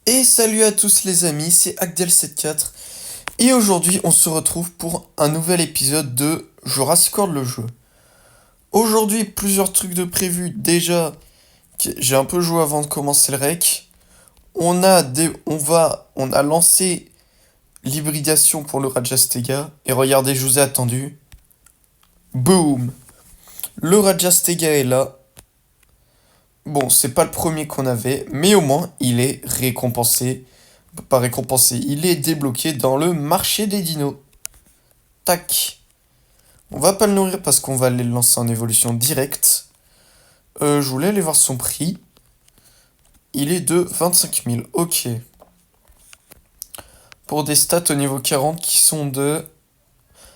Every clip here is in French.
Et salut à tous les amis, c'est Agdel74 et aujourd'hui on se retrouve pour un nouvel épisode de Jurassic World le jeu. Aujourd'hui plusieurs trucs de prévus déjà, j'ai un peu joué avant de commencer le rec. On a lancé l'hybridation pour le Rajastega et regardez je vous ai attendu. Boom! Le Rajastega est là. Bon, c'est pas le premier qu'on avait, mais au moins il est récompensé. Pas récompensé, il est débloqué dans le marché des dinos. Tac. On va pas le nourrir parce qu'on va aller le lancer en évolution directe. Je voulais aller voir son prix. Il est de 25 000. Ok. Pour des stats au niveau 40 qui sont de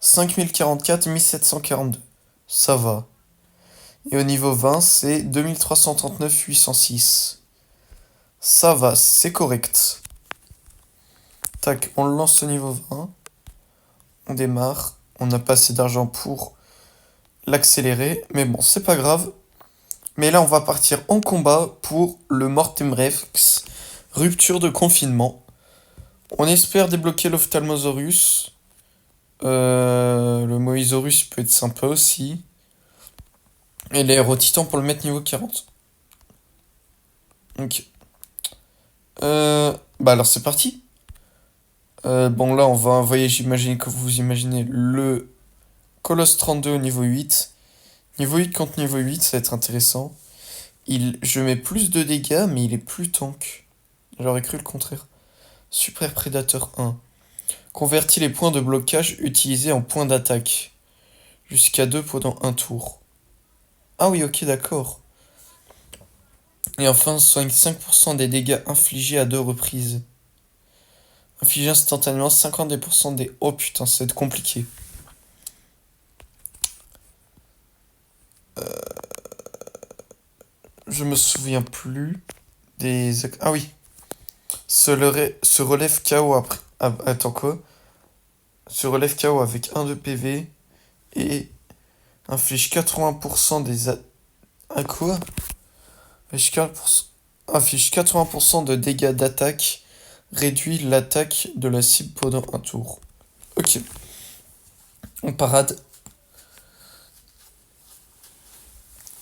5044, 1742. Ça va. Et au niveau 20, c'est 2339, 806. Ça va, c'est correct. Tac, on le lance au niveau 20. On démarre. On n'a pas assez d'argent pour l'accélérer. Mais bon, c'est pas grave. Mais là, on va partir en combat pour le Mortem Rex. Rupture de confinement. On espère débloquer l'Ophthalmosaurus. Le Moisaurus peut être sympa aussi. Et l'aérotitan pour le mettre niveau 40. Ok. Bah alors c'est parti. Bon là on va envoyer, j'imagine que vous imaginez, le Colosse 32 au niveau 8. Niveau 8 contre niveau 8, ça va être intéressant. Je mets plus de dégâts, mais il est plus tank. J'aurais cru le contraire. Super Prédateur 1. Convertit les points de blocage utilisés en points d'attaque. Jusqu'à 2 pendant un tour. Ah oui, ok, d'accord. Et enfin, soigne 5% des dégâts infligés à deux reprises. Inflige instantanément 50% des... Oh putain, ça va être compliqué. Je me souviens plus des... Ah oui. Se relève KO après... Attends quoi? Se relève KO avec 1 de PV et inflige 80% des... Ah quoi? Inflige 40%, inflige 80% de dégâts d'attaque. Réduit l'attaque de la cible pendant un tour. Ok. On parade.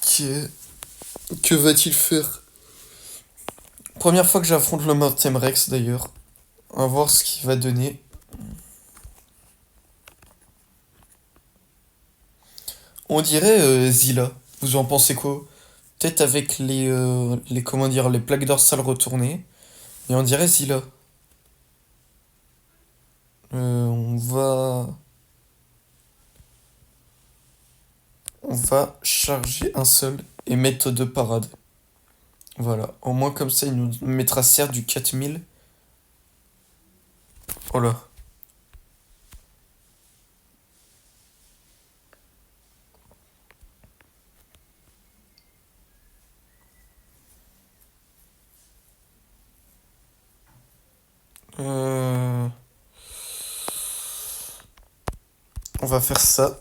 Que, que va-t-il faire? Première fois que j'affronte le Mortem Rex d'ailleurs. On va voir ce qu'il va donner. On dirait Zilla. Vous en pensez quoi? Peut-être avec comment dire, les plaques dorsales retournées. Et on dirait Zilla. On va... On va charger un seul et mettre deux parades. Voilà. Au moins comme ça, il nous mettra certes du 4000. Oh là. Euh, On va faire ça.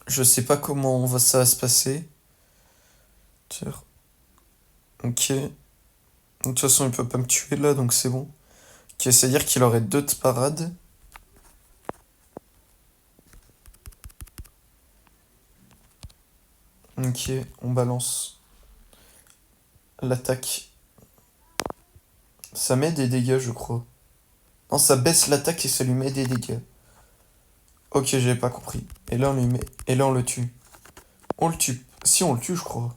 Je sais pas ça va se passer. Tiens. Ok. De toute façon, il peut pas me tuer là, donc c'est bon. Ok, c'est-à-dire qu'il aurait deux de parade. Ok, on balance l'attaque. Ça met des dégâts, je crois. Non, ça baisse l'attaque et ça lui met des dégâts. Ok, j'avais pas compris. Et là, on lui met... Et là, on le tue. On le tue. Si, on le tue, je crois.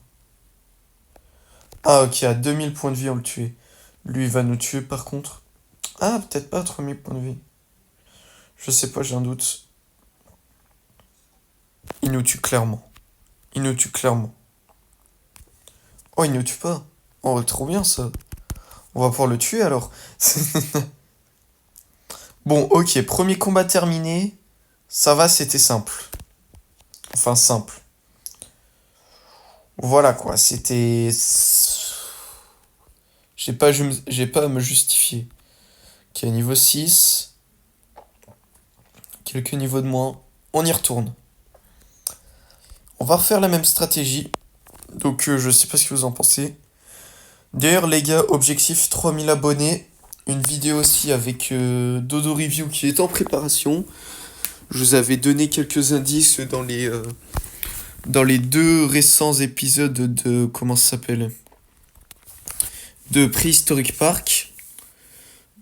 Ah, ok, à 2000 points de vie, on le tue. Lui, il va nous tuer, par contre. Ah, peut-être pas à 3000 points de vie. Je sais pas, j'ai un doute. Il nous tue clairement. Il nous tue clairement. Oh, il nous tue pas. Oh, trop bien, ça. On va pouvoir le tuer, alors. Bon, ok, premier combat terminé. Ça va, c'était simple. Enfin, simple. Voilà, quoi, c'était... J'ai pas à me justifier. Ok, niveau 6. Quelques niveaux de moins. On y retourne. On va refaire la même stratégie. Donc, je sais pas ce que vous en pensez. D'ailleurs, les gars, objectif 3000 abonnés. Une vidéo aussi avec Dodo Review qui est en préparation. Je vous avais donné quelques indices dans les deux récents épisodes de... Comment ça s'appelle? De Prehistoric Park.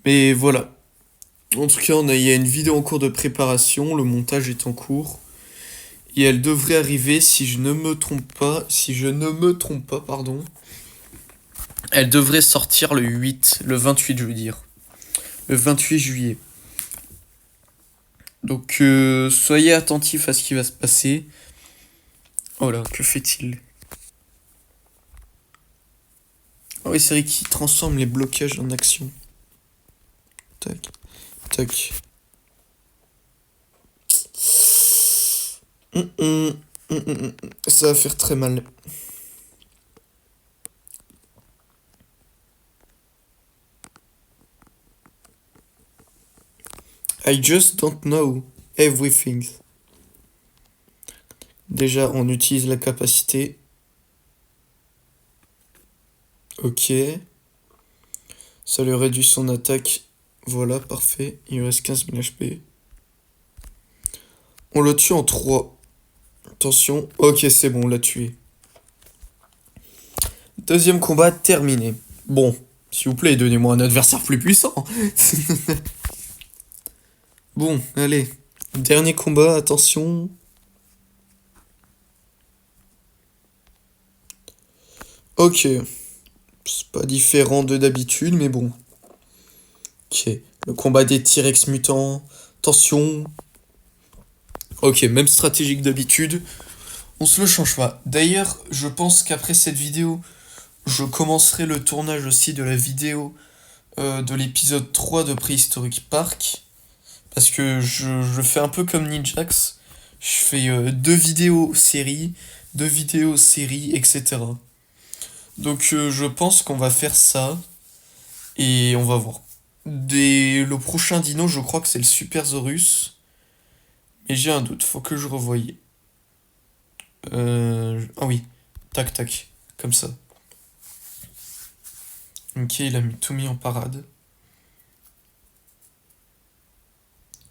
Mais voilà. En tout cas, il y a une vidéo en cours de préparation. Le montage est en cours. Et elle devrait arriver, si je ne me trompe pas, pardon. Elle devrait sortir le 28 je veux dire. Le 28 juillet. Donc soyez attentifs à ce qui va se passer. Oh là, que fait-il? Ah oui, c'est vrai qu'il transforme les blocages en action. Tac, tac. Hum, hum, Ça va faire très mal. I just don't know everything. Déjà, on utilise la capacité. Ok. Ça lui réduit son attaque. Voilà, parfait. Il lui reste 15 000 HP. On le tue en 3. Attention. Ok, c'est bon, on l'a tué. Deuxième combat terminé. Bon, s'il vous plaît, donnez-moi un adversaire plus puissant. Bon, allez. Dernier combat, attention. Ok. C'est pas différent de d'habitude, mais bon. Ok. Le combat des T-Rex mutants. Attention. Ok, même stratégie que d'habitude. On se le change pas. D'ailleurs, je pense qu'après cette vidéo, je commencerai le tournage aussi de la vidéo de l'épisode 3 de Prehistoric Park. Parce que je fais un peu comme Ninjax. Je fais deux vidéos séries, etc. Donc je pense qu'on va faire ça. Et on va voir. Le prochain dino, je crois que c'est le Supersaurus. Mais j'ai un doute, faut que je revoie. Ah oui, tac tac, comme ça. Ok, il a tout mis en parade.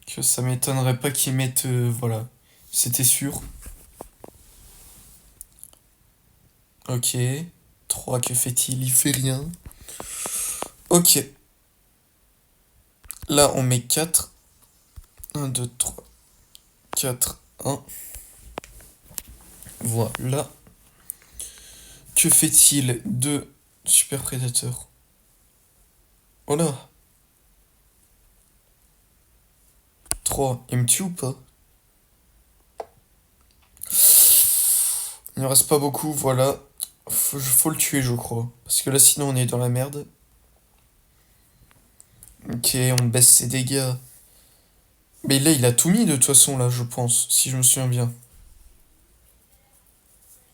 Que ça m'étonnerait pas qu'ils mettent... voilà, c'était sûr. Ok. 3, que fait-il? Il fait rien. Ok. Là, on met 4. 1, 2, 3, 4, 1. Voilà. Que fait-il de Super Prédateur? Oh là. 3. Il me tue ou pas? Il ne reste pas beaucoup, voilà. Faut le tuer, je crois. Parce que là, sinon, on est dans la merde. Ok, on baisse ses dégâts. Mais là, il a tout mis de toute façon, là, je pense. Si je me souviens bien.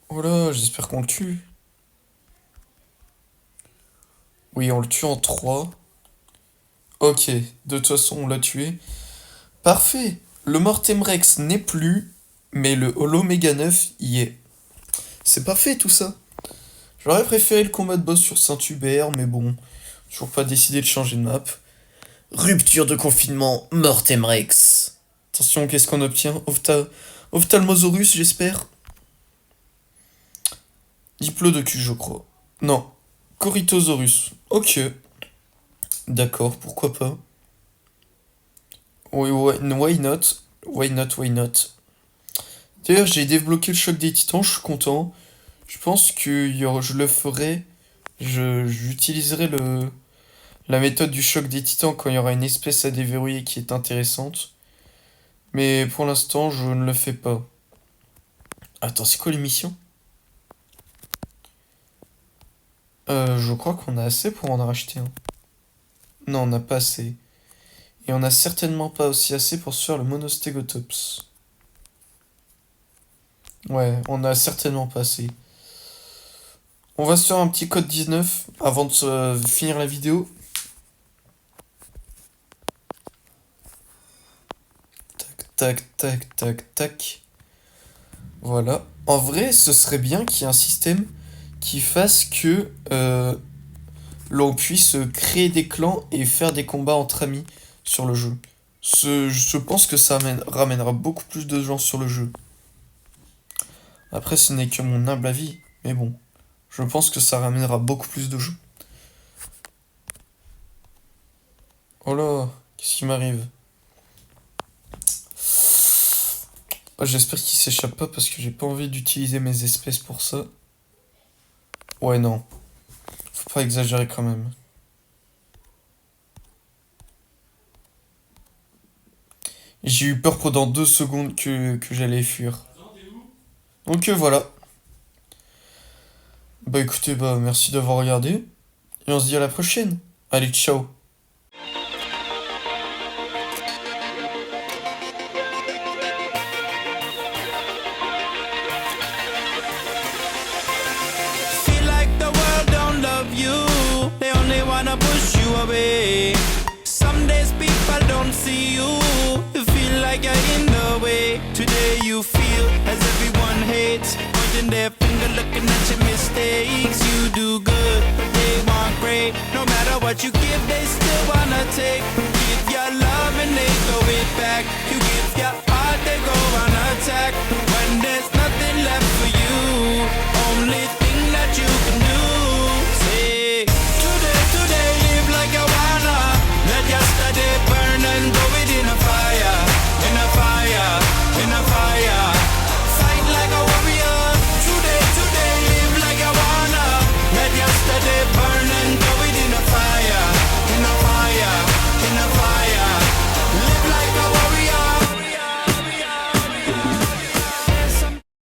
Oh là, j'espère qu'on le tue. Oui, on le tue en 3. Ok, de toute façon, on l'a tué. Parfait. Le Mortem Rex n'est plus, mais le Holo Mega 9 y est. C'est parfait tout ça. J'aurais préféré le combat de boss sur Saint-Hubert, mais bon, toujours pas décidé de changer de map. Rupture de confinement, Mortem Rex. Attention, qu'est-ce qu'on obtient? Ophthalmosaurus, j'espère. Diplodocus, je crois. Non. Corythosaurus. Ok. D'accord, pourquoi pas. Oui, why not? Why not, why not? D'ailleurs, j'ai débloqué le choc des titans, je suis content. Je pense que je le ferai. J'utiliserai la méthode du choc des titans quand il y aura une espèce à déverrouiller qui est intéressante. Mais pour l'instant, je ne le fais pas. Attends, c'est quoi l'émission? Je crois qu'on a assez pour en racheter un. Non, on n'a pas assez. Et on n'a certainement pas aussi assez pour se faire le Monostégotops. Ouais, on a certainement pas assez. On va se faire un petit code 19 avant de finir la vidéo. Tac, tac, tac, tac. Voilà. En vrai, ce serait bien qu'il y ait un système qui fasse que l'on puisse créer des clans et faire des combats entre amis sur le jeu. Je pense que ça ramènera beaucoup plus de gens sur le jeu. Après, ce n'est que mon humble avis, mais bon, je pense que ça ramènera beaucoup plus de jeux. Oh là, qu'est-ce qui m'arrive? Oh, j'espère qu'il s'échappe pas parce que j'ai pas envie d'utiliser mes espèces pour ça. Ouais, non. Faut pas exagérer quand même. J'ai eu peur pendant 2 secondes que j'allais fuir. Donc voilà. Bah écoutez, bah merci d'avoir regardé. Et on se dit à la prochaine. Allez, ciao. Feel like the world don't love you, they only wanna push you away. Some days people don't see you, you feel like you're in the way. Today you feel as everyone hates, pointing their finger looking at your mistakes. You do good, but they want great. No matter what you give, they still wanna take.